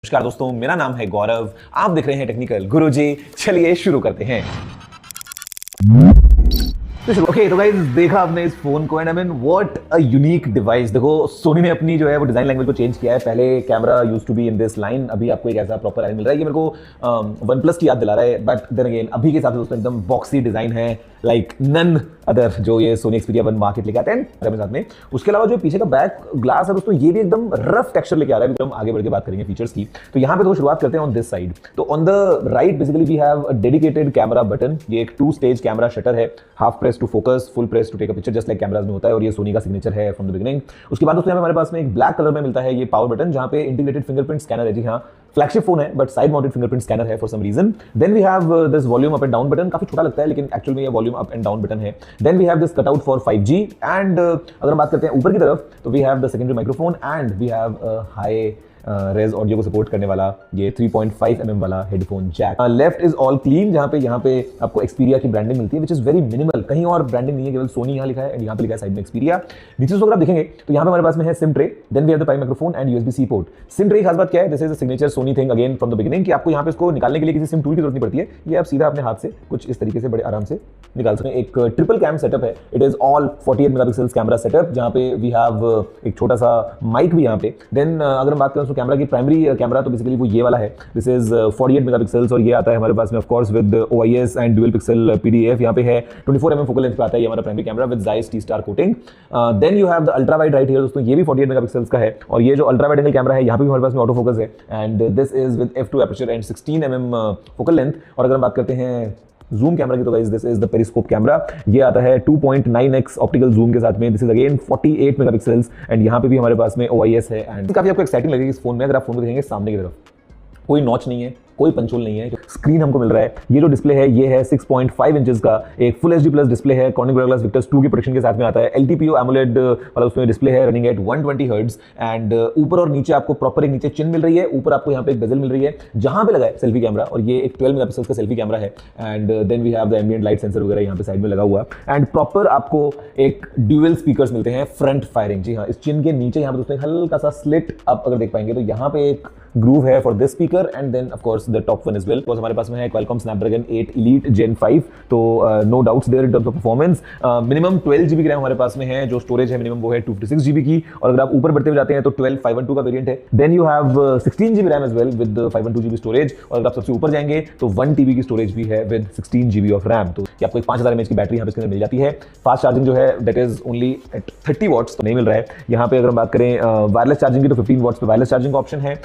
नमस्कार दोस्तों, मेरा नाम है गौरव। आप देख रहे हैं टेक्निकल गुरुजी। चलिए शुरू करते हैं। तो गाइस, देखा आपने इस फोन को and I mean what a unique device. देखो, सोनी ने अपनी जो है वो डिजाइन लैंग्वेज को चेंज किया है। पहले camera used to be in this line, अभी आपको एक ऐसा प्रॉपर लाइन मिल रहा है। ये मेरे को वन प्लस की याद दिला रहा है, बट देन अगेन अभी के हिसाब से दोस्तों एकदम बॉक्सी डिजाइन है, लाइक नन अदर जो ये सोनी एक्सपीरिया 1 मार्केट लेके आते हैं अपने साथ में। उसके अलावा जो पीछे का बैक ग्लास है दोस्तों, ये भी एकदम रफ टेक्सचर लेके आ रहा है। हम आगे बढ़ के बात करेंगे फीचर्स की। तो यहाँ पे तो शुरुआत करते हैं ऑन दिस साइड। तो on the right basically we have a dedicated camera button. ये एक 2 स्टेज कैमरा शटर है, half press to focus, full press to take a picture, just like cameras में होता है, और ये सोनी का सिग्नेचर है फ्रॉम द बिगिनिंग। उसके बाद दोस्तों हमारे पास में एक ब्लैक कलर में मिलता है ये पावर बटन, जहां पे इंटीग्रेटेड फिंगरप्रिंट स्कैनर है। जी हाँ, फ्लैगशिप फोन है but side mounted fingerprint scanner है for some reason. Then we have this volume up and down button, काफी छोटा लगता है लेकिन एक्चुअल में ये volume up and down button है। Then we have this cutout for 5G and अगर हम बात करते हैं ऊपर की तरफ, तो we have the secondary microphone and we have a high res audio को सपोर्ट करने वाला ये 3.5 mm वाला headphone jack. Left is all clean, जहां पे आपको एक्सपीरिया की ब्रांडिंग मिलती है, विच इज वेरी मिनिमल। कहीं और ब्रांडिंग नहीं है, केवल सोनी यहाँ लिखा है एंड यहाँ पे लिखा है साइड में एक्सपीरिया। नीचे अगर आप देखेंगे तो यहाँ पे हमारे पास में है SIM tray, then we have the pie microphone and USB-C port. SIM tray खास बात क्या है, this is a signature Sony thing again from the beginning, कि आपको यहाँ पे इसको निकालने के लिए किसी सिम टूल की जरूरत नहीं पड़ती है। ये आप सीधा अपने हाथ से कुछ इस तरीके से बड़े आराम से निकाल सकते हैं। एक ट्रिपल कैम सेटअप है, it is all 48 megapixel camera setup, जहाँ पे वी हैव एक छोटा सा माइक भी यहाँ पे। देन अगर हम बात करें तो कैमरा की प्राइमरी कैमरा तो बेसिकली वो ये वाला है, दिस इज 48 मेगापिक्सल्स, और ये आता है हमारे पास में of course with OIS and dual pixel PDF। यहाँ पे है 24 mm फोकल लेंथ पे आता है ये हमारा primary camera with Zeiss T-Star coating. Then you have the ultra wide right here दोस्तों, ये भी 48 मेगापिक्सल्स का है, और ये जो अल्ट्रा वाइड एंगल कैमरा है यहाँ पे भी हमारे पास में ऑटो फोकस है and this is with f2 aperture and 16 mm focal length. और अगर हम बात करते हैं जूम कैमरा की, तो guys this is the periscope camera. ये आता है 2.9x ऑप्टिकल जूम के साथ में, this is again 48 megapixels and यहाँ पे भी हमारे पास में OIS है। एंड काफी आपको एक्साइटिंग लगेगी इस फोन में। अगर आप फोन को देखेंगे सामने की तरफ, कोई नॉच नहीं है, कोई पंचोल नहीं है, स्क्रीन हमको मिल रहा है। ये जो डिस्प्ले है ये है 6.5 इंचेस का एक फुल HD प्लस डिस्प्ले है, कॉर्निंग गोरिल्ला ग्लास विक्टर्स 2 की प्रोटेक्शन के साथ में आता है। LTPO AMOLED वाला उसमें डिस्प्ले है, रनिंग एट 120 हर्ट्ज एंड ऊपर और नीचे आपको प्रॉपर एक नीचे चिन मिल रही है, ऊपर आपको यहाँ पे एक बेजल मिल रही है जहां पे लगा है सेल्फी कैमरा, और ये एक 12 मेगापिक्सल का सेल्फी कैमरा है। And then we have the ambient light sensor वगैरह यहाँ पे साइड में लगा हुआ एंड प्रॉपर आपको एक ड्यूअल स्पीकर्स मिलते हैं फ्रंट फायरिंग। जी हाँ, इस चिन के नीचे यहाँ पे दोस्तों हल्का सा स्लिट आप अगर देख पाएंगे तो यहाँ पे एक ग्रूव है for this speaker and then of course the top one is well. हमारे पास में है Qualcomm Snapdragon 8 Elite Gen 5, तो no doubts there in terms of performance. Minimum 12 GB की रैम हमारे पास में है, जो स्टोरेज है मिनिमम वो है 256 GB की, और अगर आप ऊपर बढ़ते हुए जाते हैं तो 12 512 का वेरिएंट है। Then you have 16 GB RAM as well with 512 GB storage, और अगर आप सबसे ऊपर जाएंगे तो 1 TB की स्टोरेज भी है विद 16 GB ऑफ रैम। तो ये आपको एक 5000 mAh की बैटरी यहाँ पे इसके अंदर मिल जाती है। फास्ट चार्जिंग जो है that is only at 30 watts, तो नहीं मिल रहा है यहाँ पे। अगर हम बात करें वायरलेस चार्जिंग की, तो 15 वॉट्स पे वायरलेस चार्जिंग का ऑप्शन है।